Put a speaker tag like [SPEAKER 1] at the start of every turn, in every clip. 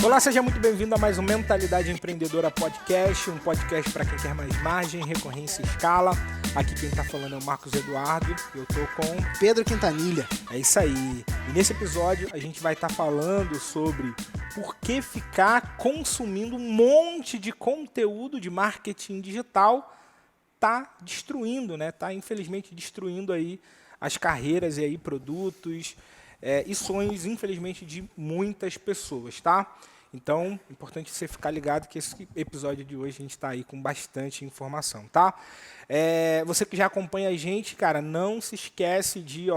[SPEAKER 1] Olá, seja muito bem-vindo a mais um Mentalidade Empreendedora Podcast, um podcast para quem quer mais margem, recorrência e escala. Aqui quem está falando é o Marcos Eduardo, eu estou com
[SPEAKER 2] Pedro Quintanilha.
[SPEAKER 1] É isso aí. E nesse episódio a gente vai estar falando sobre por que ficar consumindo um monte de conteúdo de marketing digital tá destruindo, né? Tá infelizmente destruindo aí as carreiras e aí produtos e sonhos, infelizmente, de muitas pessoas, tá? Então, é importante você ficar ligado que esse episódio de hoje a gente está aí com bastante informação, tá? Você que já acompanha a gente, cara, não se esquece de,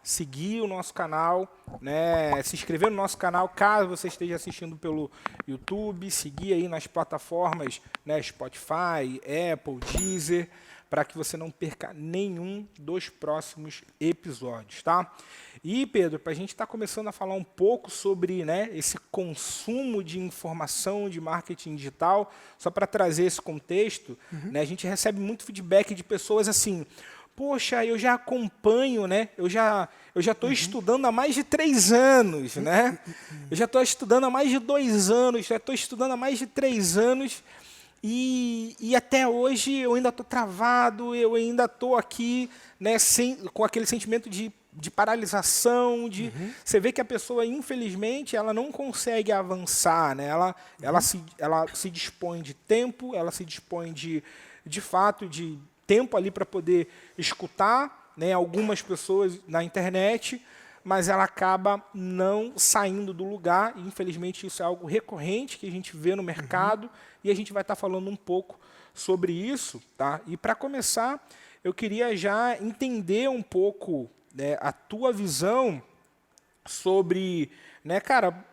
[SPEAKER 1] seguir o nosso canal, né? Se inscrever no nosso canal, caso você esteja assistindo pelo YouTube, seguir aí nas plataformas, né? Spotify, Apple, Deezer, para que você não perca nenhum dos próximos episódios, tá? E, Pedro, para a gente estar começando a falar um pouco sobre, né, esse consumo de informação de marketing digital, só para trazer esse contexto, né, a gente recebe muito feedback de pessoas assim: poxa, eu já acompanho, né? Eu já estou estudando há mais de 3 anos, né? Eu já estou estudando há mais de 2 anos, já estou estudando há mais de 3 anos e até hoje eu ainda estou travado, eu ainda estou aqui, né, com aquele sentimento de paralisação, você vê que a pessoa, infelizmente, ela não consegue avançar, né? Ela se dispõe de tempo, ela se dispõe de fato de tempo ali para poder escutar, né, algumas pessoas na internet, mas ela acaba não saindo do lugar, e infelizmente isso é algo recorrente que a gente vê no mercado, e a gente vai estar falando um pouco sobre isso, tá? E para começar, eu queria já entender um pouco, né, a tua visão sobre, né, cara,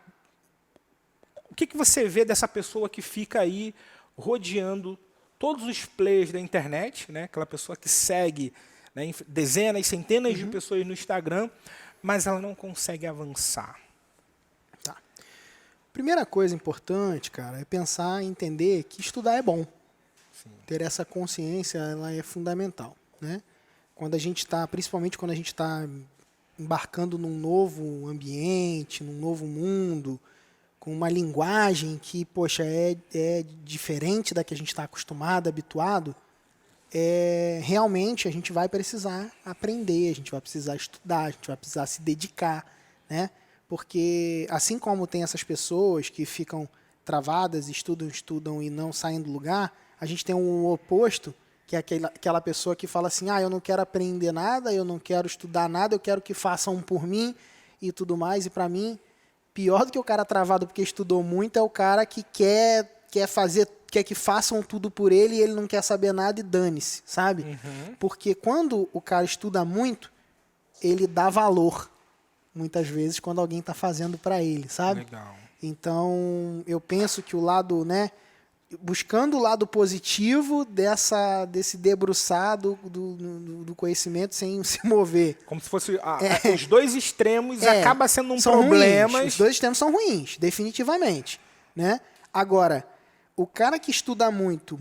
[SPEAKER 1] o que você vê dessa pessoa que fica aí rodeando todos os players da internet, né, aquela pessoa que segue, né, dezenas, centenas de pessoas no Instagram, mas ela não consegue avançar.
[SPEAKER 2] Tá. Primeira coisa importante, cara, é pensar e entender que estudar é bom. Sim. Ter essa consciência, ela é fundamental, né? Quando a gente está, principalmente quando a gente está embarcando num novo ambiente, num novo mundo, com uma linguagem que, poxa, é diferente da que a gente está acostumado, habituado, realmente a gente vai precisar aprender, a gente vai precisar estudar, a gente vai precisar se dedicar, né? Porque assim como tem essas pessoas que ficam travadas, estudam e não saem do lugar, a gente tem um oposto, que é aquela pessoa que fala assim: eu não quero aprender nada, eu não quero estudar nada, eu quero que façam por mim e tudo mais. E para mim, pior do que o cara travado porque estudou muito é o cara que quer que façam tudo por ele e ele não quer saber nada e dane-se, sabe? Porque quando o cara estuda muito, ele dá valor, muitas vezes, quando alguém está fazendo para ele, sabe?
[SPEAKER 1] Legal.
[SPEAKER 2] Então, eu penso que o lado, né, buscando o lado positivo desse debruçar do conhecimento sem se mover.
[SPEAKER 1] Como se fosse os dois extremos, acaba sendo
[SPEAKER 2] são
[SPEAKER 1] problema.
[SPEAKER 2] Ruins. Os dois extremos são ruins, definitivamente, né? Agora, o cara que estuda muito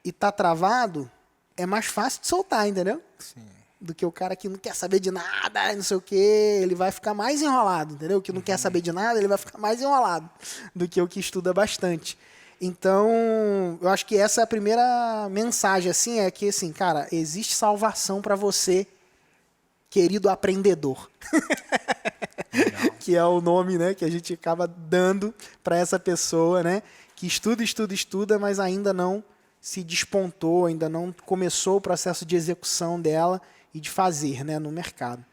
[SPEAKER 2] e tá travado, é mais fácil de soltar, entendeu?
[SPEAKER 1] Sim.
[SPEAKER 2] Do que o cara que não quer saber de nada, não sei o quê, ele vai ficar mais enrolado, entendeu? O que não quer saber de nada, ele vai ficar mais enrolado do que o que estuda bastante. Então, eu acho que essa é a primeira mensagem, assim, é que, assim, cara, existe salvação para você, querido aprendedor. Que é o nome, né, que a gente acaba dando para essa pessoa, né, que estuda, mas ainda não se despontou, ainda não começou o processo de execução dela e de fazer, né, no mercado.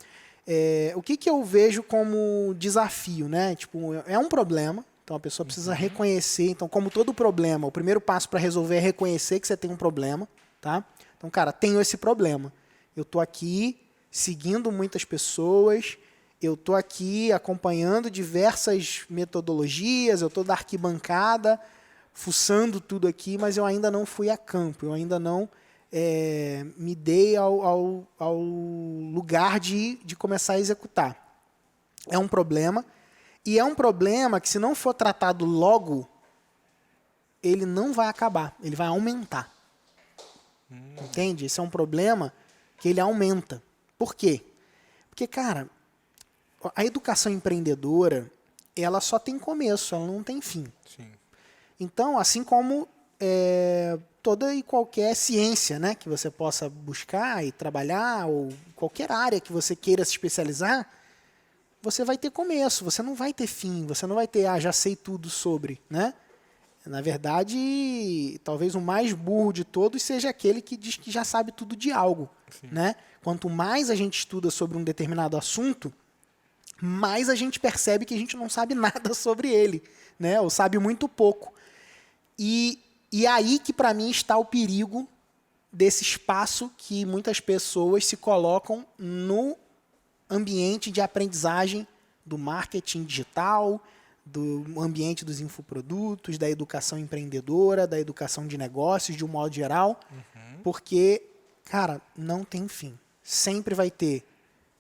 [SPEAKER 2] O que eu vejo como desafio, né? Tipo, é um problema. Então, a pessoa precisa reconhecer. Então, como todo problema, o primeiro passo para resolver é reconhecer que você tem um problema, tá? Então, cara, tenho esse problema. Eu estou aqui seguindo muitas pessoas, eu estou aqui acompanhando diversas metodologias, eu estou da arquibancada, fuçando tudo aqui, mas eu ainda não fui a campo, eu ainda não me dei ao lugar de começar a executar. É um problema. E é um problema que, se não for tratado logo, ele não vai acabar, ele vai aumentar. Entende? Esse é um problema que ele aumenta. Por quê? Porque, cara, a educação empreendedora, ela só tem começo, ela não tem fim.
[SPEAKER 1] Sim.
[SPEAKER 2] Então, assim como toda e qualquer ciência, né, que você possa buscar e trabalhar, ou qualquer área que você queira se especializar, você vai ter começo, você não vai ter fim, você não vai ter, já sei tudo sobre, né? Na verdade, talvez o mais burro de todos seja aquele que diz que já sabe tudo de algo, né? Quanto mais a gente estuda sobre um determinado assunto, mais a gente percebe que a gente não sabe nada sobre ele, né? Ou sabe muito pouco. E aí que, para mim, está o perigo desse espaço que muitas pessoas se colocam no ambiente de aprendizagem do marketing digital, do ambiente dos infoprodutos, da educação empreendedora, da educação de negócios, de um modo geral, porque, cara, não tem fim. Sempre vai ter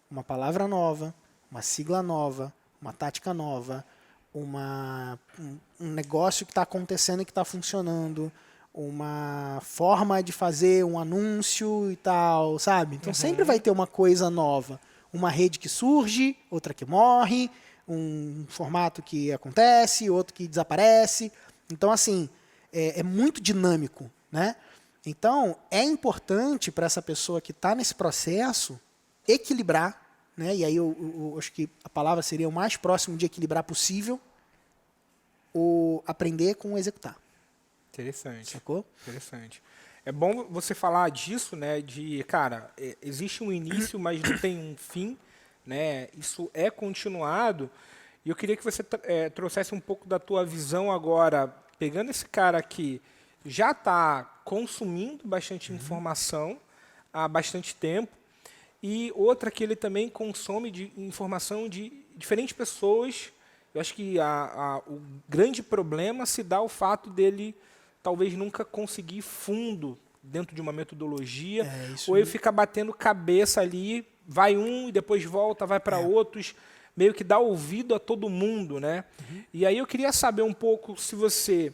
[SPEAKER 2] uma palavra nova, uma sigla nova, uma tática nova, um negócio que está acontecendo e que está funcionando, uma forma de fazer um anúncio e tal, sabe? Então sempre vai ter uma coisa nova. Uma rede que surge, outra que morre, um formato que acontece, outro que desaparece. Então, assim, é muito dinâmico, né? Então, é importante para essa pessoa que está nesse processo equilibrar, né? E aí eu acho que a palavra seria o mais próximo de equilibrar possível, o aprender com o executar.
[SPEAKER 1] Interessante.
[SPEAKER 2] Sacou?
[SPEAKER 1] Interessante. É bom você falar disso, né? De, cara, existe um início, mas não tem um fim, né? Isso é continuado. E eu queria que você trouxesse um pouco da tua visão agora, pegando esse cara que já está consumindo bastante informação há bastante tempo, e outra que ele também consome de informação de diferentes pessoas. Eu acho que o grande problema se dá ao fato dele talvez nunca conseguir fundo dentro de uma metodologia, ou ele fica batendo cabeça ali, vai um e depois volta, vai para outros, meio que dá ouvido a todo mundo, né? E aí eu queria saber um pouco se você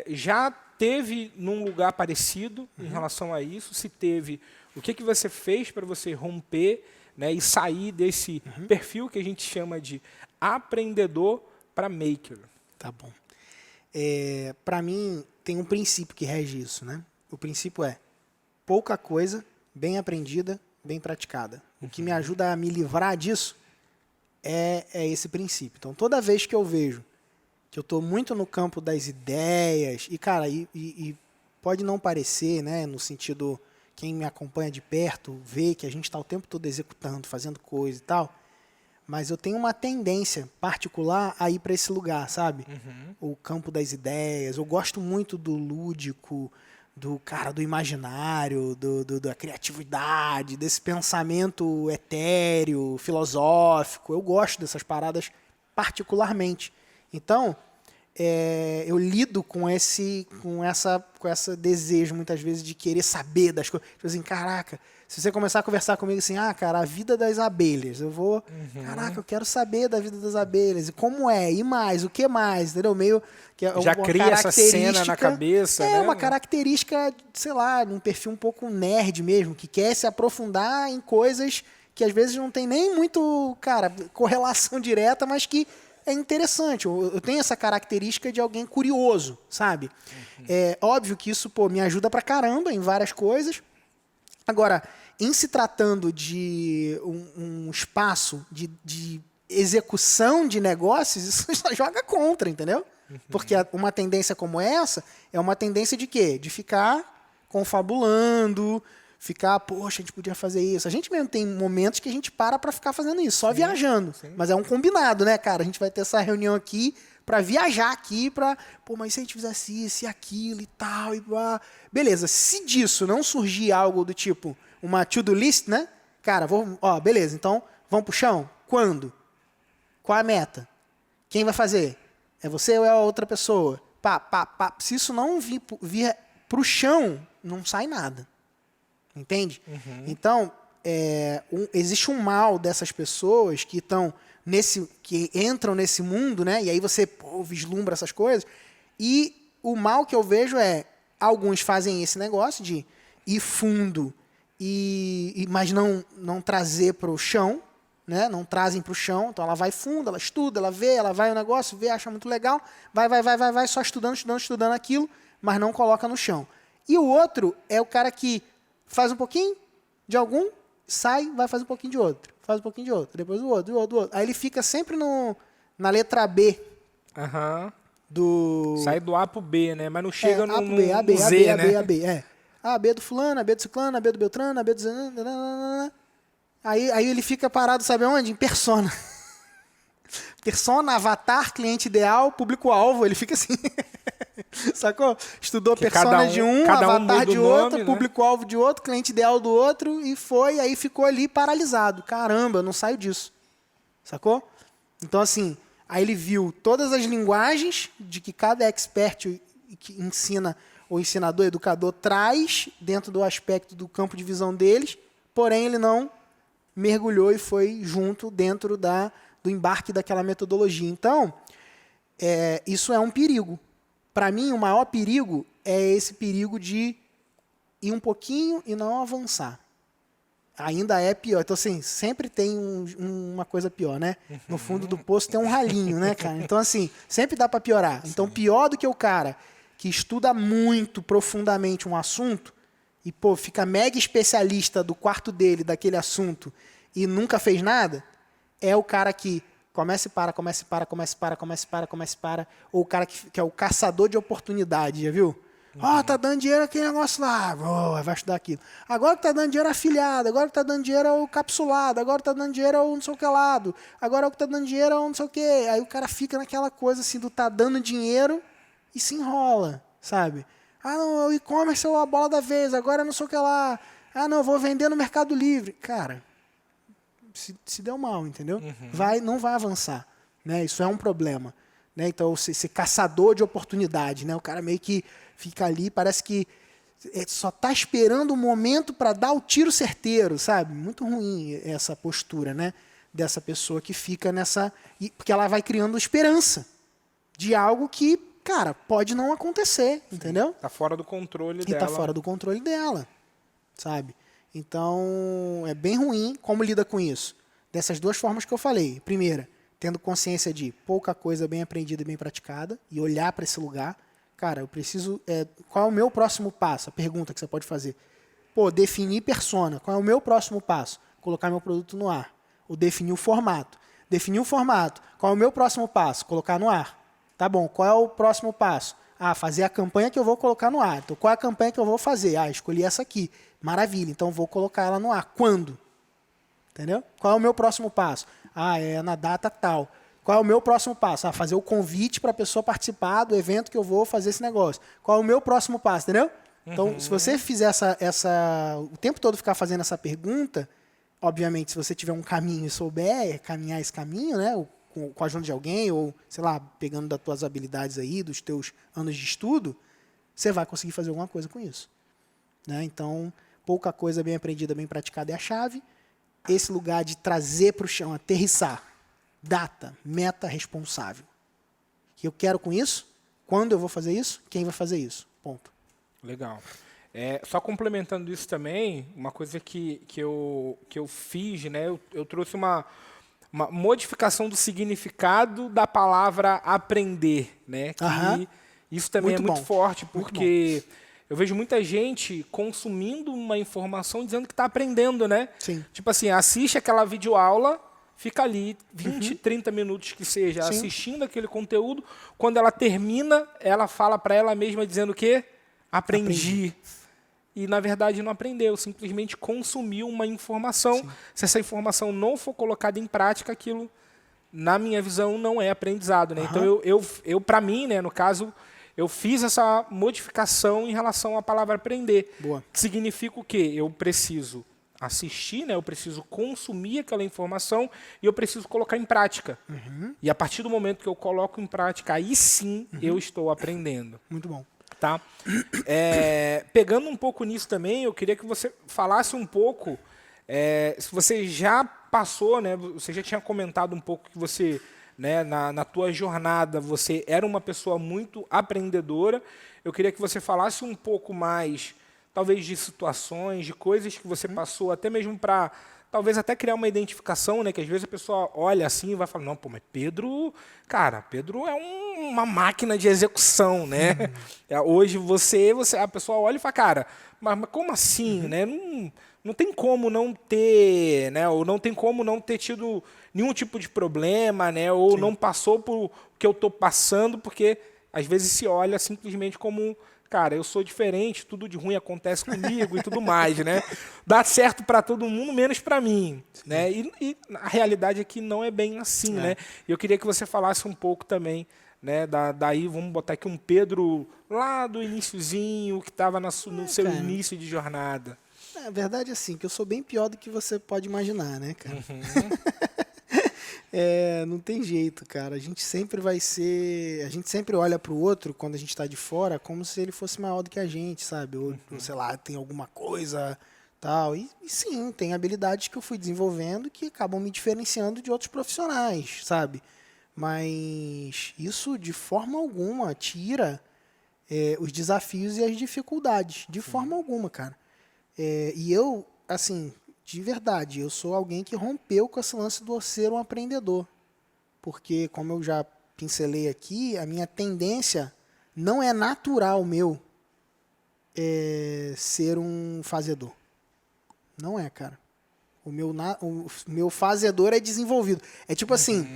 [SPEAKER 1] já teve num lugar parecido em relação a isso, se teve, o que você fez para você romper, né, e sair desse perfil que a gente chama de aprendedor para maker.
[SPEAKER 2] Tá bom. Para mim, tem um princípio que rege isso, né? O princípio é pouca coisa, bem aprendida, bem praticada. O que me ajuda a me livrar disso é esse princípio. Então, toda vez que eu vejo que eu estou muito no campo das ideias, e, cara, e pode não parecer, né, no sentido, quem me acompanha de perto vê que a gente está o tempo todo executando, fazendo coisa e tal, mas eu tenho uma tendência particular a ir para esse lugar, sabe? O campo das ideias. Eu gosto muito do lúdico, do imaginário, da criatividade, desse pensamento etéreo, filosófico. Eu gosto dessas paradas particularmente. Então, eu lido com esse desejo, muitas vezes, de querer saber das coisas. Tipo assim, caraca, se você começar a conversar comigo assim, cara, a vida das abelhas, eu vou, caraca, eu quero saber da vida das abelhas, e como é, e mais, o que mais, entendeu? Meio que
[SPEAKER 1] já cria essa cena na cabeça, né?
[SPEAKER 2] Uma característica, sei lá, de um perfil um pouco nerd mesmo, que quer se aprofundar em coisas que às vezes não tem nem muito, cara, correlação direta, mas que é interessante. Eu tenho essa característica de alguém curioso, sabe? É óbvio que isso, me ajuda pra caramba em várias coisas. Agora, em se tratando de um espaço de execução de negócios, isso só joga contra, entendeu? Porque uma tendência como essa é uma tendência de quê? De ficar confabulando, ficar, poxa, a gente podia fazer isso. A gente mesmo tem momentos que a gente para ficar fazendo isso, só viajando. Sim. Mas é um combinado, né, cara? A gente vai ter essa reunião aqui para viajar aqui, mas se a gente fizesse isso e aquilo e tal, e blá. Beleza, se disso não surgir algo do tipo uma to-do list, né? Cara, beleza, então vamos pro chão? Quando? Qual a meta? Quem vai fazer? É você ou é a outra pessoa? Se isso não vir pro chão, não sai nada. Entende? Então, existe um mal dessas pessoas que estão que entram nesse mundo, né? E aí você vislumbra essas coisas. E o mal que eu vejo alguns fazem esse negócio de ir fundo mas não trazer para o chão, né? Não trazem para o chão. Então ela vai fundo, ela estuda, ela vê, ela vai no negócio, vê, acha muito legal, vai, só estudando aquilo, mas não coloca no chão. E o outro é o cara que faz um pouquinho de algum, sai, vai fazer um pouquinho de outro, faz um pouquinho de outro, depois o outro, o outro, o outro. Aí ele fica sempre na letra B.
[SPEAKER 1] Aham.
[SPEAKER 2] Do...
[SPEAKER 1] Sai do A pro B, né? Mas não chega
[SPEAKER 2] A
[SPEAKER 1] no,
[SPEAKER 2] pro B,
[SPEAKER 1] no,
[SPEAKER 2] A, B,
[SPEAKER 1] no
[SPEAKER 2] A,
[SPEAKER 1] Z,
[SPEAKER 2] B, A,
[SPEAKER 1] né?
[SPEAKER 2] B, A, B, é. A, B do fulano, A, B do ciclano, A, B do Beltrano, A, B do... Aí ele fica parado, sabe onde? Em persona. Persona, avatar, cliente ideal, público-alvo, ele fica assim. Sacou? Estudou
[SPEAKER 1] Que
[SPEAKER 2] persona de um, avatar de outro,
[SPEAKER 1] nome,
[SPEAKER 2] público-alvo de outro, cliente ideal do outro, e foi, aí ficou ali paralisado. Caramba, eu não saio disso. Sacou? Então, assim, aí ele viu todas as linguagens de que cada expert que ensina, ou ensinador, educador, traz dentro do aspecto do campo de visão deles, porém ele não mergulhou e foi junto dentro do embarque daquela metodologia. Então, isso é um perigo. Para mim, o maior perigo é esse perigo de ir um pouquinho e não avançar. Ainda é pior. Então, assim, sempre tem uma coisa pior, né? No fundo do poço tem um ralinho, né, cara? Então, assim, sempre dá para piorar. Então, pior do que o cara que estuda muito profundamente um assunto e, pô, fica mega especialista do quarto dele, daquele assunto, e nunca fez nada, é o cara que começa e para, ou o cara que é o caçador de oportunidade, já viu? Tá dando dinheiro aquele negócio lá, vai estudar aquilo. Agora que tá dando dinheiro é afiliado, agora que tá dando dinheiro é o capsulado, agora que tá dando dinheiro é o não sei o que lado, agora o que tá dando dinheiro é o não sei o que. Aí o cara fica naquela coisa assim do tá dando dinheiro e se enrola, sabe? Não, o e-commerce é a bola da vez, agora não sei o que lá. Não, eu vou vender no Mercado Livre. Cara, se deu mal, entendeu? Não vai avançar, né? Isso é um problema, né? Então, ser caçador de oportunidade, né? O cara meio que fica ali, parece que só está esperando o momento para dar o tiro certeiro, sabe? Muito ruim essa postura, né? Dessa pessoa que fica nessa... Porque ela vai criando esperança de algo que, cara, pode não acontecer, entendeu?
[SPEAKER 1] Tá fora do controle dela.
[SPEAKER 2] E tá fora do controle dela, sabe? Então, é bem ruim. Como lida com isso? Dessas duas formas que eu falei. Primeira, tendo consciência de pouca coisa bem aprendida e bem praticada e olhar para esse lugar. Cara, eu preciso... qual é o meu próximo passo? A pergunta que você pode fazer. Definir persona. Qual é o meu próximo passo? Colocar meu produto no ar. Ou definir o formato. Definir o formato. Qual é o meu próximo passo? Colocar no ar. Tá bom, qual é o próximo passo? Fazer a campanha que eu vou colocar no ar. Então, qual é a campanha que eu vou fazer? Escolhi essa aqui. Maravilha, então vou colocar ela no ar. Quando? Entendeu? Qual é o meu próximo passo? É na data tal. Qual é o meu próximo passo? Fazer o convite para a pessoa participar do evento que eu vou fazer esse negócio. Qual é o meu próximo passo? Entendeu? Então, se você fizer o tempo todo ficar fazendo essa pergunta, obviamente, se você tiver um caminho e souber caminhar esse caminho, né, com a ajuda de alguém, ou, sei lá, pegando das tuas habilidades aí, dos teus anos de estudo, você vai conseguir fazer alguma coisa com isso. Né? Então, pouca coisa bem aprendida, bem praticada é a chave. Esse lugar de trazer para o chão, aterrissar. Data, meta, responsável. O que eu quero com isso? Quando eu vou fazer isso? Quem vai fazer isso? Ponto.
[SPEAKER 1] Legal. Só complementando isso também, uma coisa que eu fiz, né? Eu trouxe uma modificação do significado da palavra aprender, né? Que isso também
[SPEAKER 2] muito
[SPEAKER 1] é muito
[SPEAKER 2] bom.
[SPEAKER 1] forte, porque eu vejo muita gente consumindo uma informação dizendo que está aprendendo, né?
[SPEAKER 2] Sim.
[SPEAKER 1] Tipo assim, assiste aquela videoaula, fica ali 20, 30 minutos que seja,
[SPEAKER 2] Sim.
[SPEAKER 1] assistindo aquele conteúdo. Quando ela termina, ela fala para ela mesma dizendo que aprendi. E, na verdade, não aprendeu, simplesmente consumiu uma informação. Sim. Se essa informação não for colocada em prática, aquilo, na minha visão, não é aprendizado. Né? Então, eu para mim, né, no caso, eu fiz essa modificação em relação à palavra aprender.
[SPEAKER 2] Boa.
[SPEAKER 1] Que significa o quê? Eu preciso assistir, né? Eu preciso consumir aquela informação e eu preciso colocar em prática. E a partir do momento que eu coloco em prática, aí sim eu estou aprendendo.
[SPEAKER 2] Muito bom.
[SPEAKER 1] Tá? Pegando um pouco nisso também, eu queria que você falasse um pouco, se você já passou, né? Você já tinha comentado um pouco que você... Né, na tua jornada, você era uma pessoa muito aprendedora. Eu queria que você falasse um pouco mais, talvez, de situações, de coisas que você passou, até mesmo para talvez até criar uma identificação, né? Que às vezes a pessoa olha assim e vai falar, não, pô, mas Pedro, cara, Pedro é uma máquina de execução, né? Hoje a pessoa olha e fala, cara, mas como assim, né? Não tem como não ter, né? Ou não tem como não ter tido nenhum tipo de problema, né? Ou não passou por o que eu estou passando, porque às vezes se olha simplesmente como, cara, eu sou diferente, tudo de ruim acontece comigo e tudo mais, né? Dá certo para todo mundo, menos para mim, né? E a realidade é que não é bem assim, né? Eu queria que você falasse um pouco também, né? Daí vamos botar aqui um Pedro lá do iniciozinho, que estava no seu
[SPEAKER 2] cara,
[SPEAKER 1] início de jornada.
[SPEAKER 2] A verdade é assim, que eu sou bem pior do que você pode imaginar, né, cara? Não tem jeito, cara. A gente sempre olha pro outro, quando a gente tá de fora, como se ele fosse maior do que a gente, sabe? Ou sei lá, tem alguma coisa, tal. E sim, tem habilidades que eu fui desenvolvendo que acabam me diferenciando de outros profissionais, sabe? Mas isso, de forma alguma, tira os desafios e as dificuldades. De forma alguma, cara. E eu, assim, de verdade, eu sou alguém que rompeu com esse lance do ser um empreendedor. Porque, como eu já pincelei aqui, a minha tendência não é natural meu ser um fazedor. Não é, cara. O meu fazedor é desenvolvido. É tipo assim...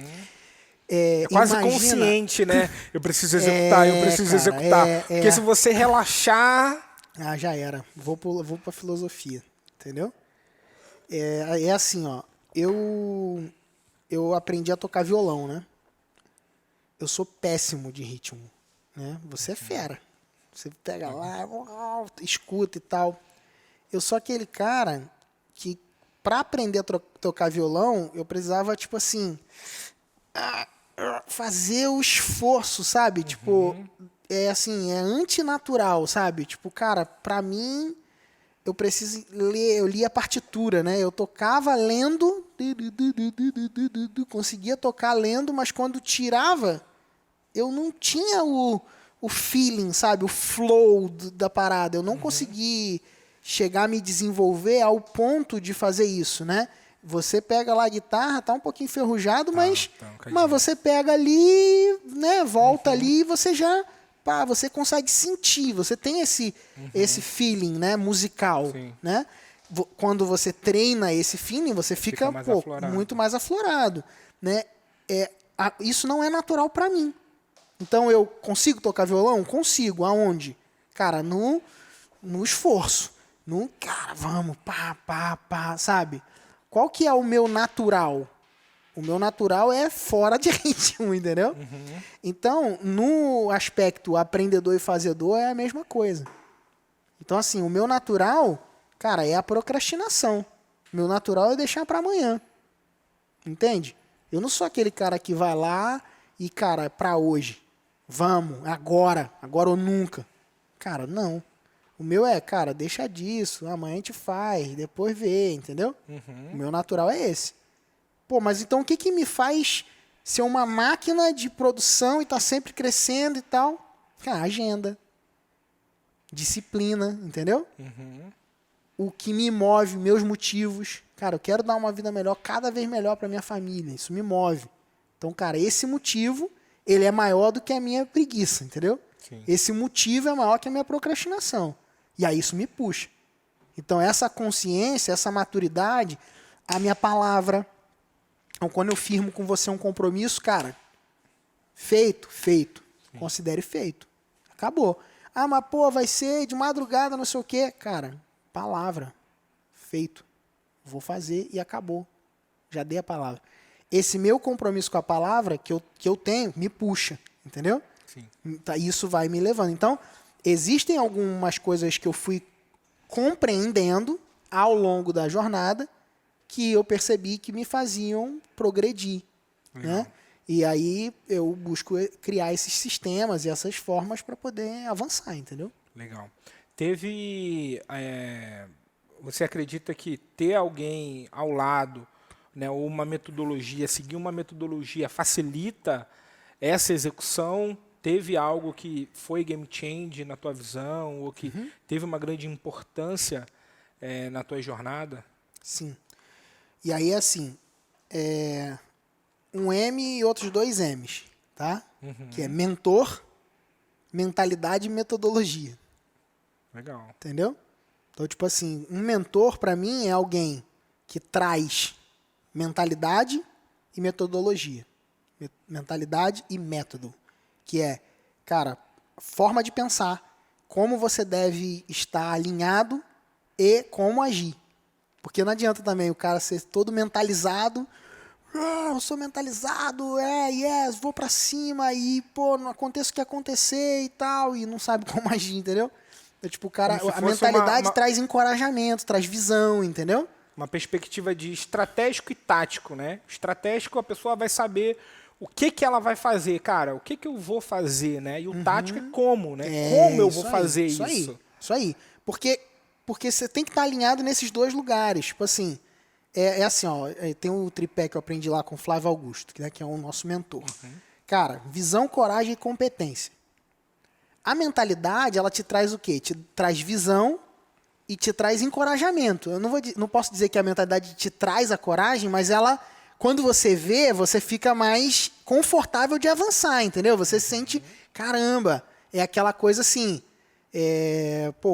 [SPEAKER 1] É quase consciente, né? Eu preciso executar, eu preciso executar. Porque se você relaxar...
[SPEAKER 2] já era. Vou pra filosofia, entendeu? É assim, ó. Eu aprendi a tocar violão, né? Eu sou péssimo de ritmo, né? Você é fera. Você pega lá, escuta e tal. Eu sou aquele cara que, pra aprender a tocar violão, eu precisava, tipo assim, fazer o esforço, sabe? Tipo, assim, é antinatural, sabe? Tipo, cara, pra mim, eu preciso ler, eu li a partitura, né? Eu tocava lendo, conseguia tocar lendo, mas quando tirava, eu não tinha o feeling, sabe? O flow da parada. Eu não consegui chegar a me desenvolver ao ponto de fazer isso, né? Você pega lá a guitarra, tá um pouquinho enferrujado, mas você pega ali, né? Volta ali e você já... você consegue sentir, você tem esse feeling, né, musical, né? Quando você treina esse feeling, você fica muito mais aflorado, né? Isso não é natural para mim. Então eu consigo tocar violão? Consigo. Aonde? Cara, no esforço. Cara, vamos, pá, sabe? Qual que é o meu natural? O meu natural é fora de ritmo, entendeu? Então, no aspecto aprendedor e fazedor, é a mesma coisa. Então, assim, o meu natural, cara, é a procrastinação. O meu natural é deixar para amanhã. Entende? Eu não sou aquele cara que vai lá e, cara, para hoje. Vamos, agora ou nunca. Cara, não. O meu cara, deixa disso, amanhã a gente faz, depois vê, entendeu? O meu natural é esse. Pô, mas então o que me faz ser uma máquina de produção e tá sempre crescendo e tal? Cara, agenda. Disciplina, entendeu? O que me move, meus motivos. Cara, eu quero dar uma vida melhor, cada vez melhor para minha família. Isso me move. Então, cara, esse motivo, ele é maior do que a minha preguiça, entendeu?
[SPEAKER 1] Sim.
[SPEAKER 2] Esse motivo é maior que a minha procrastinação. E aí isso me puxa. Então, essa consciência, essa maturidade, a minha palavra... Então, quando eu firmo com você um compromisso, cara, feito. Sim. Considere feito. Acabou. Ah, mas pô, vai ser de madrugada, não sei o quê. Cara, palavra. Feito. Vou fazer e acabou. Já dei a palavra. Esse meu compromisso com a palavra que eu tenho me puxa, entendeu?
[SPEAKER 1] Sim.
[SPEAKER 2] Isso vai me levando. Então, existem algumas coisas que eu fui compreendendo ao longo da jornada que eu percebi que me faziam progredir, né? E aí eu busco criar esses sistemas e essas formas para poder avançar, entendeu?
[SPEAKER 1] Legal. Você acredita que ter alguém ao lado, né, ou uma metodologia, seguir uma metodologia facilita essa execução? Teve algo que foi game change na tua visão ou que teve uma grande importância na tua jornada?
[SPEAKER 2] Sim. E aí, assim, um M e outros 2 M's, tá? Que é mentor, mentalidade e metodologia.
[SPEAKER 1] Legal.
[SPEAKER 2] Entendeu? Então, tipo assim, um mentor, para mim, é alguém que traz mentalidade e metodologia. Mentalidade e método. Que é, cara, forma de pensar, como você deve estar alinhado e como agir. Porque não adianta também o cara ser todo mentalizado. Eu sou mentalizado, yes, vou pra cima e, pô, não aconteça o que acontecer e tal, e não sabe como agir, entendeu? É tipo, o cara, a mentalidade traz encorajamento, traz visão, entendeu?
[SPEAKER 1] Uma perspectiva de estratégico e tático, né? Estratégico, a pessoa vai saber o que ela vai fazer, cara, o que eu vou fazer, né? E o tático é como, né? Como eu vou fazer isso.
[SPEAKER 2] Isso aí. Porque você tem que estar alinhado nesses 2 lugares. Tipo assim, assim, ó, tem um tripé que eu aprendi lá com o Flávio Augusto, que é o nosso mentor. Cara, visão, coragem e competência. A mentalidade, ela te traz o quê? Te traz visão e te traz encorajamento. Eu não posso dizer que a mentalidade te traz a coragem, mas ela, quando você vê, você fica mais confortável de avançar, entendeu? Você se sente, caramba, é aquela coisa assim,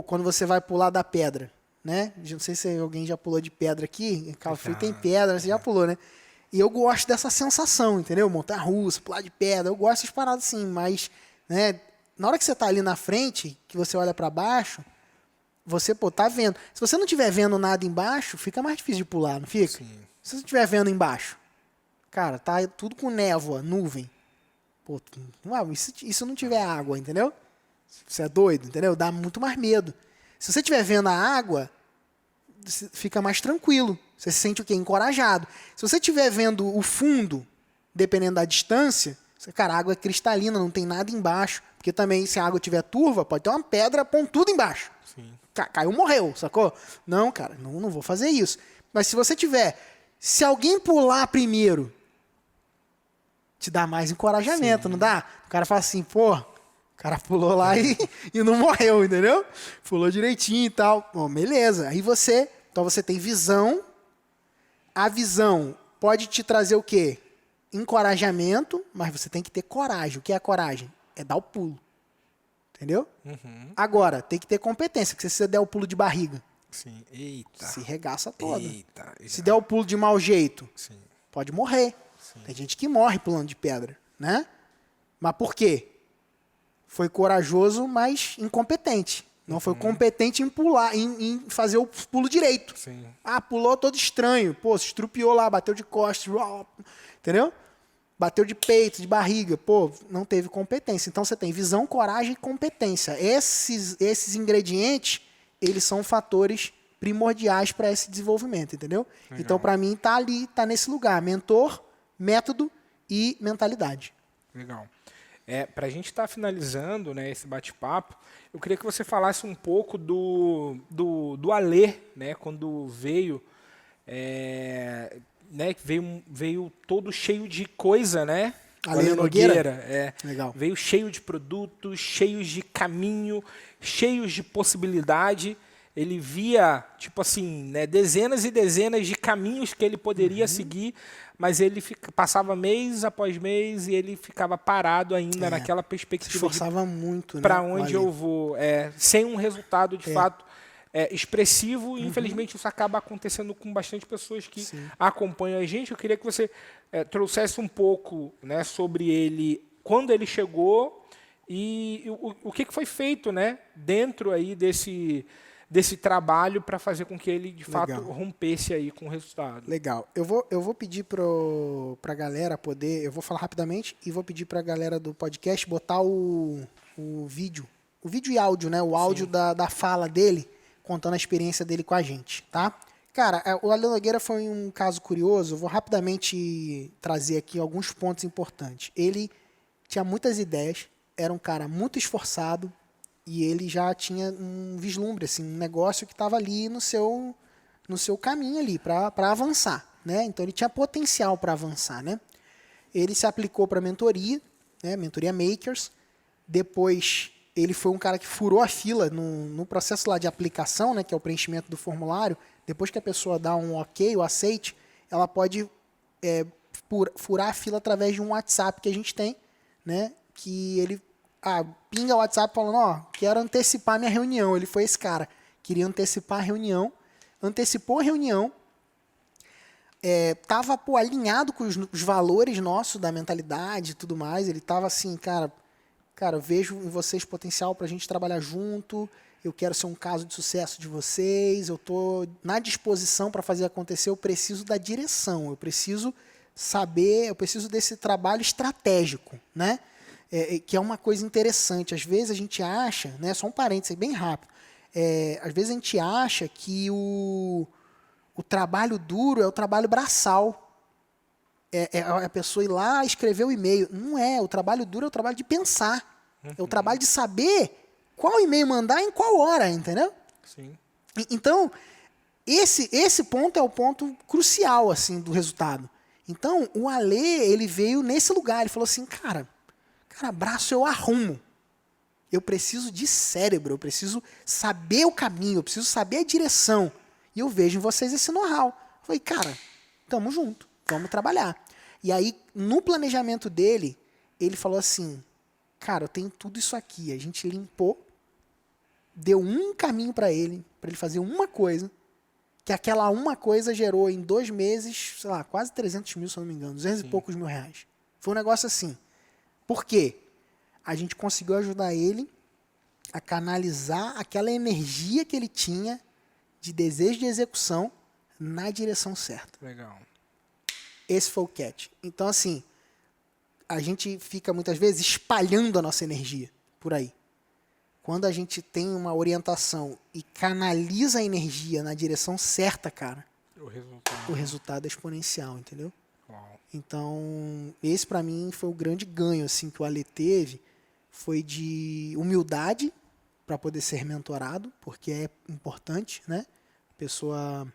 [SPEAKER 2] quando você vai pular da pedra, né? Não sei se alguém já pulou de pedra aqui, Cabo Frio tem pedra, você já pulou, né? E eu gosto dessa sensação, entendeu? Montanha-russa, pular de pedra, eu gosto dessas paradas assim, mas, né, na hora que você tá ali na frente, que você olha para baixo, você, tá vendo. Se você não estiver vendo nada embaixo, fica mais difícil de pular, não fica?
[SPEAKER 1] Sim.
[SPEAKER 2] Se você estiver vendo embaixo, cara, tá tudo com névoa, nuvem. Pô, e se não tiver água, entendeu? Você é doido, entendeu? Dá muito mais medo. Se você estiver vendo a água, fica mais tranquilo. Você se sente o quê? Encorajado. Se você estiver vendo o fundo, dependendo da distância, cara, a água é cristalina, não tem nada embaixo. Porque também, se a água tiver turva, pode ter uma pedra pontuda embaixo.
[SPEAKER 1] Sim.
[SPEAKER 2] Caiu, morreu, sacou? Não, cara, não vou fazer isso. Mas se você tiver... Se alguém pular primeiro, te dá mais encorajamento, não dá? O cara fala assim, pô, o cara pulou lá e não morreu, entendeu? Pulou direitinho e tal. Bom, beleza. Aí então você tem visão. A visão pode te trazer o quê? Encorajamento, mas você tem que ter coragem. O que é a coragem? É dar o pulo. Entendeu? Agora, tem que ter competência, porque se você der o pulo de barriga,
[SPEAKER 1] sim. Eita.
[SPEAKER 2] se regaça toda.
[SPEAKER 1] Eita.
[SPEAKER 2] Se der o pulo de mau jeito,
[SPEAKER 1] sim,
[SPEAKER 2] pode morrer. Sim. Tem gente que morre pulando de pedra, né? Mas por quê? Foi corajoso, mas incompetente. Não foi competente em pular, em fazer o pulo direito.
[SPEAKER 1] Sim.
[SPEAKER 2] Pulou todo estranho. Pô, se estrupiou lá, bateu de costas. Entendeu? Bateu de peito, de barriga. Pô, não teve competência. Então você tem visão, coragem e competência. Esses ingredientes, eles são fatores primordiais para esse desenvolvimento, entendeu? Legal. Então, para mim, tá ali, tá nesse lugar. Mentor, método e mentalidade.
[SPEAKER 1] Legal. Para a gente estar finalizando, né, esse bate-papo, eu queria que você falasse um pouco do Alê, né, quando veio, né, veio todo cheio de coisa, né?
[SPEAKER 2] Alê Nogueira?
[SPEAKER 1] Legal. Veio cheio de produtos, cheios de caminho, cheios de possibilidade. Ele via, tipo assim, né, dezenas e dezenas de caminhos que ele poderia seguir, mas ele passava mês após mês e ele ficava parado ainda naquela perspectiva. Se
[SPEAKER 2] esforçava muito, né?
[SPEAKER 1] Para onde eu vou, sem um resultado de fato expressivo. E infelizmente isso acaba acontecendo com bastante pessoas que acompanham a gente. Eu queria que você trouxesse um pouco, né, sobre ele, quando ele chegou e o que foi feito, né, dentro aí desse trabalho para fazer com que ele, de fato, rompesse aí com o resultado.
[SPEAKER 2] Legal. Eu vou pedir para a galera poder... Eu vou falar rapidamente e vou pedir para a galera do podcast botar o vídeo. O vídeo e áudio, né? O áudio da fala dele, contando a experiência dele com a gente, tá? Cara, o Alê Nogueira foi um caso curioso. Eu vou rapidamente trazer aqui alguns pontos importantes. Ele tinha muitas ideias, era um cara muito esforçado, e ele já tinha um vislumbre, assim, um negócio que estava ali no seu caminho ali para avançar, né? Então ele tinha potencial para avançar, né? Ele se aplicou para mentoria, né? Mentoria Makers. Depois ele foi um cara que furou a fila no processo lá de aplicação, né? Que é o preenchimento do formulário. Depois que a pessoa dá um ok, o aceite, ela pode furar a fila através de um WhatsApp que a gente tem, né? Que ele pinga o WhatsApp falando, quero antecipar minha reunião. Ele foi esse cara, queria antecipar a reunião, antecipou a reunião, tava alinhado com os valores nossos, da mentalidade e tudo mais. Ele tava assim, cara, eu vejo em vocês potencial pra gente trabalhar junto, eu quero ser um caso de sucesso de vocês, eu tô na disposição para fazer acontecer, eu preciso da direção, eu preciso saber, eu preciso desse trabalho estratégico, né? Que é uma coisa interessante. Às vezes a gente acha, né, só um parênteses bem rápido, às vezes a gente acha que o trabalho duro é o trabalho braçal. A pessoa ir lá escrever o e-mail. Não é. O trabalho duro é o trabalho de pensar. É o trabalho de saber qual e-mail mandar em qual hora, entendeu?
[SPEAKER 1] Sim.
[SPEAKER 2] Então, esse ponto é o ponto crucial assim, do resultado. Então, o Ale, ele veio nesse lugar. Ele falou assim, cara, braço eu arrumo. Eu preciso de cérebro, eu preciso saber o caminho, eu preciso saber a direção. E eu vejo em vocês esse know-how. Eu falei, cara, tamo junto, vamos trabalhar. E aí, no planejamento dele, ele falou assim, cara, eu tenho tudo isso aqui. A gente limpou, deu um caminho para ele fazer uma coisa, que aquela uma coisa gerou em 2 meses, sei lá, quase 300 mil, se eu não me engano, 200 e poucos mil reais. Foi um negócio assim. Por quê? A gente conseguiu ajudar ele a canalizar aquela energia que ele tinha de desejo de execução na direção certa.
[SPEAKER 1] Legal.
[SPEAKER 2] Esse foi o catch. Então, assim, a gente fica muitas vezes espalhando a nossa energia por aí. Quando a gente tem uma orientação e canaliza a energia na direção certa, cara, o resultado é exponencial, entendeu?
[SPEAKER 1] Uau.
[SPEAKER 2] Então, esse pra mim foi o grande ganho assim, que o Ale teve, foi de humildade para poder ser mentorado, porque é importante, né? Pessoa,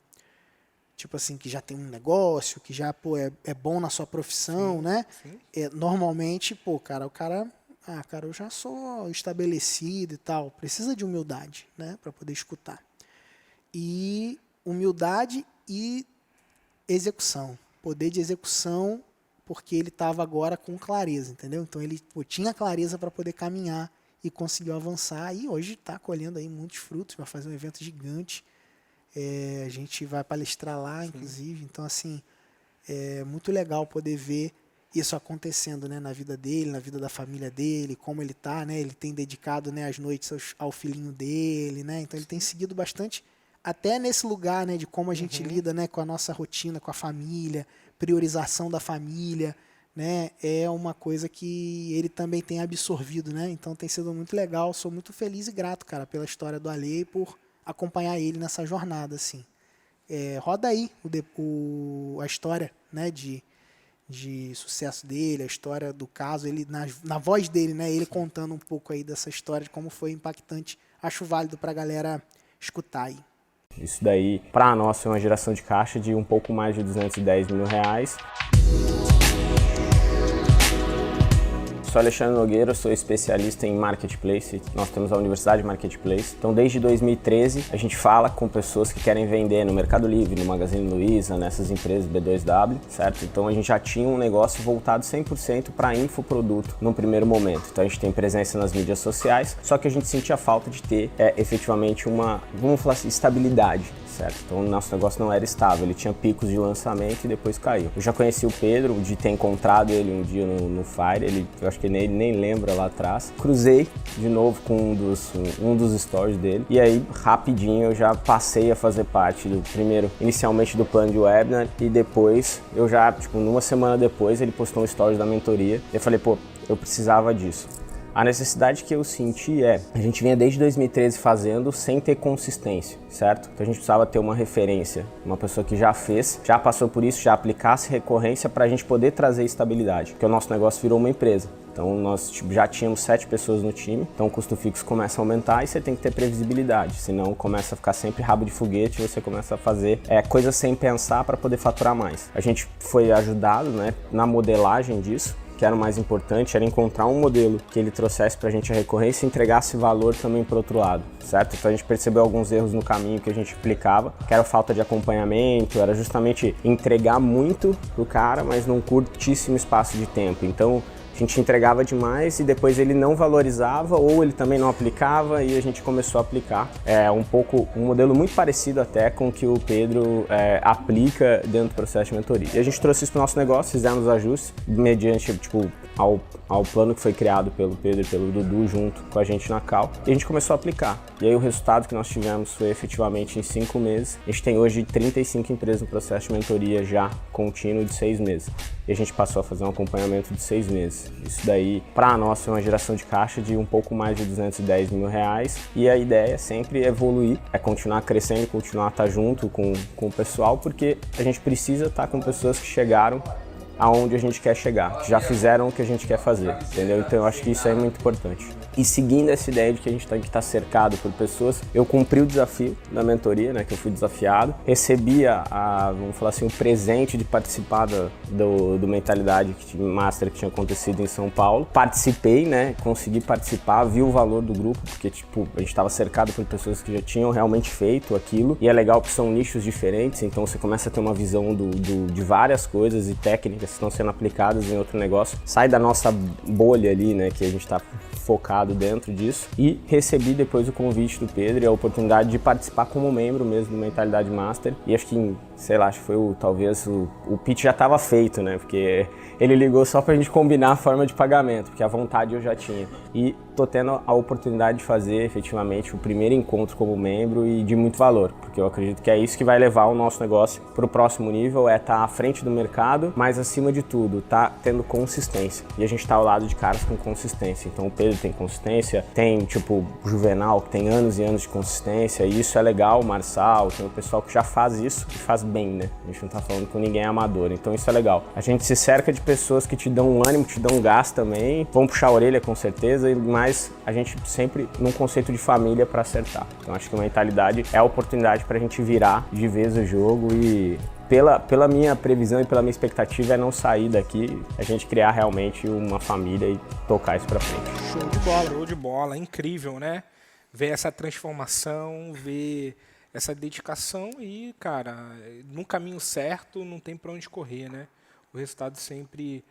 [SPEAKER 2] tipo assim, que já tem um negócio, que já é bom na sua profissão, sim, né? Sim. Normalmente, o cara, eu já sou estabelecido e tal. Precisa de humildade, né? Para poder escutar. E humildade e execução. Poder de execução, porque ele estava agora com clareza, entendeu? Então ele tinha clareza para poder caminhar e conseguiu avançar. E hoje está colhendo aí muitos frutos, vai fazer um evento gigante. A gente vai palestrar lá, inclusive. Então, assim, é muito legal poder ver isso acontecendo, né, na vida dele, na vida da família dele, como ele tá, né? Ele tem dedicado, né, as noites ao filhinho dele, né? Então ele tem seguido bastante, até nesse lugar, né, de como a gente lida, né, com a nossa rotina, com a família, priorização da família, né? É uma coisa que ele também tem absorvido, né? Então tem sido muito legal. Sou muito feliz e grato, cara, pela história do Ale e por acompanhar ele nessa jornada, assim. Roda aí a história, né, de sucesso dele, a história do caso, ele na voz dele, né, ele contando um pouco aí dessa história, de como foi impactante. Acho válido pra galera escutar aí.
[SPEAKER 3] Isso daí, para nós, foi uma geração de caixa de um pouco mais de 210 mil reais. Sou Alexandre Nogueira, sou especialista em Marketplace, nós temos a Universidade Marketplace. Então desde 2013 a gente fala com pessoas que querem vender no Mercado Livre, no Magazine Luiza, nessas empresas B2W, certo? Então a gente já tinha um negócio voltado 100% para infoproduto no primeiro momento. Então a gente tem presença nas mídias sociais, só que a gente sentia falta de ter efetivamente uma, vamos falar assim, estabilidade. Certo? Então o nosso negócio não era estável, ele tinha picos de lançamento e depois caiu. Eu já conheci o Pedro, de ter encontrado ele um dia no Fire, eu acho que ele nem lembra lá atrás. Cruzei de novo com um dos stories dele e aí rapidinho eu já passei a fazer parte do primeiro, inicialmente do plano de webinar e depois eu já, numa semana depois ele postou um stories da mentoria e eu falei, eu precisava disso. A necessidade que eu senti a gente vinha desde 2013 fazendo sem ter consistência, certo? Então a gente precisava ter uma referência, uma pessoa que já fez, já passou por isso, já aplicasse recorrência para a gente poder trazer estabilidade, porque o nosso negócio virou uma empresa. Então nós já tínhamos 7 pessoas no time, então o custo fixo começa a aumentar e você tem que ter previsibilidade, senão começa a ficar sempre rabo de foguete e você começa a fazer coisas sem pensar para poder faturar mais. A gente foi ajudado, né, na modelagem disso, que era o mais importante, era encontrar um modelo que ele trouxesse para a gente a recorrência e entregasse valor também para o outro lado, certo? Então a gente percebeu alguns erros no caminho que a gente aplicava, que era falta de acompanhamento, era justamente entregar muito pro cara, mas num curtíssimo espaço de tempo. Então a gente entregava demais e depois ele não valorizava ou ele também não aplicava e a gente começou a aplicar um modelo muito parecido até com o que o Pedro aplica dentro do processo de mentoria. E a gente trouxe isso para o nosso negócio, fizemos ajustes mediante ao plano que foi criado pelo Pedro e pelo Dudu junto com a gente na Cal e a gente começou a aplicar. E aí o resultado que nós tivemos foi efetivamente em 5 meses. A gente tem hoje 35 empresas no processo de mentoria já contínuo de 6 meses. E a gente passou a fazer um acompanhamento de 6 meses. Isso daí, para nós, é uma geração de caixa de um pouco mais de R$210 mil. E a ideia é sempre evoluir, é continuar crescendo, continuar a estar junto com o pessoal, porque a gente precisa estar com pessoas que chegaram aonde a gente quer chegar, que já fizeram o que a gente quer fazer, entendeu? Então eu acho que isso é muito importante. E seguindo essa ideia de que a gente tem que estar cercado por pessoas, eu cumpri o desafio da mentoria, né, que eu fui desafiado, recebi vamos falar assim, o presente de participar do Mentalidade Master que tinha acontecido em São Paulo. Participei, né, consegui participar, vi o valor do grupo, porque tipo, a gente estava cercado por pessoas que já tinham realmente feito aquilo, e é legal porque são nichos diferentes, então você começa a ter uma visão de várias coisas e técnicas que estão sendo aplicadas em outro negócio, sai da nossa bolha ali, né, que a gente está focado dentro disso, e recebi depois o convite do Pedro e a oportunidade de participar como membro mesmo do Mentalidade Master, e acho que, sei lá, acho que foi talvez o pitch já estava feito, né, porque ele ligou só pra gente combinar a forma de pagamento, porque a vontade eu já tinha, e tô tendo a oportunidade de fazer efetivamente o primeiro encontro como membro e de muito valor, porque eu acredito que é isso que vai levar o nosso negócio pro próximo nível, é estar à frente do mercado, mas acima de tudo, tá tendo consistência, e a gente tá ao lado de caras com consistência. Então o Pedro tem consistência, tem tipo o Juvenal, que tem anos e anos de consistência, e isso é legal, o Marçal, tem o pessoal que já faz isso e faz bem, né? A gente não tá falando com ninguém amador, então isso é legal. A gente se cerca de pessoas que te dão um ânimo, que te dão um gás também, vão puxar a orelha com certeza, mas a gente sempre num conceito de família para acertar. Então acho que a mentalidade é a oportunidade pra gente virar de vez o jogo e pela minha previsão e pela minha expectativa é não sair daqui, a gente criar realmente uma família e tocar isso pra frente.
[SPEAKER 1] Show de bola. Show de bola, incrível, né? Ver essa transformação, ver essa dedicação e, cara, no caminho certo não tem pra onde correr, né? O resultado sempre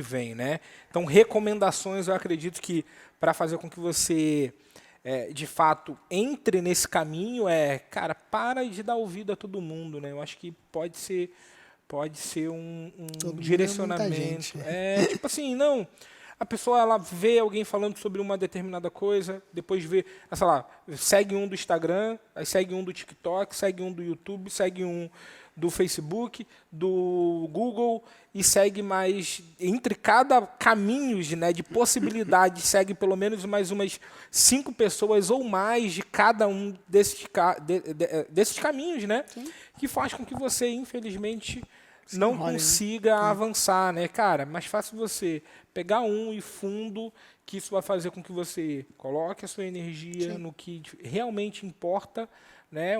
[SPEAKER 1] vem, né? Então, recomendações, eu acredito que para fazer com que você de fato entre nesse caminho cara, para de dar ouvido a todo mundo, né? Eu acho que pode ser um direcionamento. Tipo assim, não. A pessoa ela vê alguém falando sobre uma determinada coisa, depois vê, sei lá, segue um do Instagram, aí segue um do TikTok, segue um do YouTube, segue um do Facebook, do Google e segue mais, entre cada caminhos, né, de possibilidade, segue pelo menos mais umas 5 pessoas ou mais de cada um desses caminhos, né? Sim. Que faz com que você, infelizmente, não consiga avançar, né, cara? Mais fácil você pegar um e fundo, que isso vai fazer com que você coloque a sua energia no que realmente importa, né?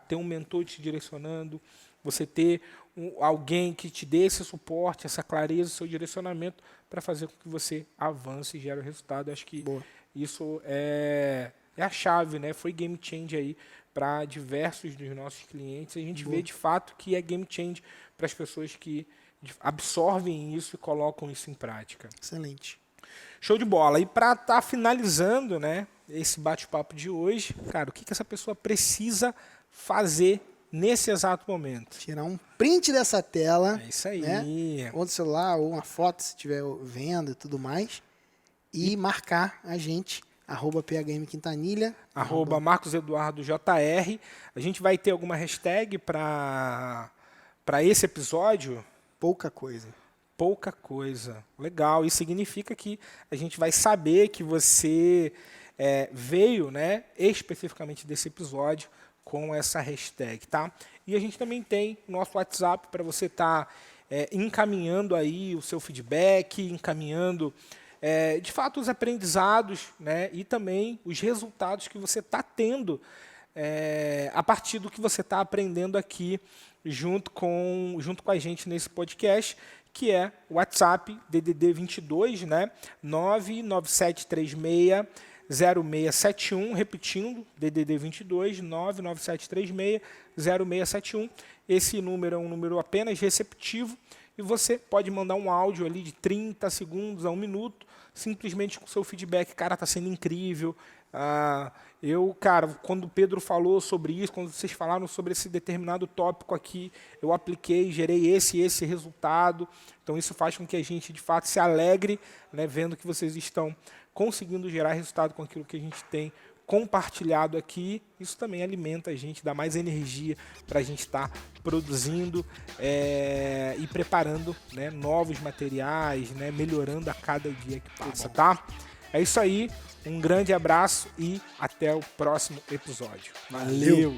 [SPEAKER 1] Ter um mentor te direcionando, você ter alguém que te dê esse suporte, essa clareza, seu direcionamento para fazer com que você avance e gere o resultado. Acho que isso é a chave, né? Foi game change aí para diversos dos nossos clientes. A gente vê de fato que é game change para as pessoas que absorvem isso e colocam isso em prática.
[SPEAKER 2] Excelente.
[SPEAKER 1] Show de bola. E para estar finalizando, né, esse bate-papo de hoje, cara, o que essa pessoa precisa fazer nesse exato momento?
[SPEAKER 2] Tirar um print dessa tela.
[SPEAKER 1] É isso aí.
[SPEAKER 2] Né? Ou do celular, ou uma foto, se estiver vendo e tudo mais. E marcar a gente, @PHM Quintanilha.
[SPEAKER 1] @Marcos Eduardo JR. A gente vai ter alguma hashtag para esse episódio?
[SPEAKER 2] Pouca coisa.
[SPEAKER 1] Pouca coisa. Legal. Isso significa que a gente vai saber que você veio, né, especificamente desse episódio com essa hashtag, tá? E a gente também tem nosso WhatsApp para você estar encaminhando aí o seu feedback, encaminhando de fato os aprendizados, né, e também os resultados que você está tendo a partir do que você está aprendendo aqui junto com a gente nesse podcast, que é o WhatsApp DDD 22, né? 99736 0671, repetindo, DDD 22 99736 0671. Esse número é um número apenas receptivo e você pode mandar um áudio ali de 30 segundos a 1 minuto, simplesmente com seu feedback. Cara, tá sendo incrível. Cara, quando o Pedro falou sobre isso, quando vocês falaram sobre esse determinado tópico aqui, eu apliquei, gerei esse resultado. Então isso faz com que a gente de fato se alegre, né, vendo que vocês estão conseguindo gerar resultado com aquilo que a gente tem compartilhado aqui. Isso também alimenta a gente, dá mais energia para a gente estar produzindo e preparando, né, novos materiais, né, melhorando a cada dia que passa, tá? É isso aí, um grande abraço e até o próximo episódio. Valeu!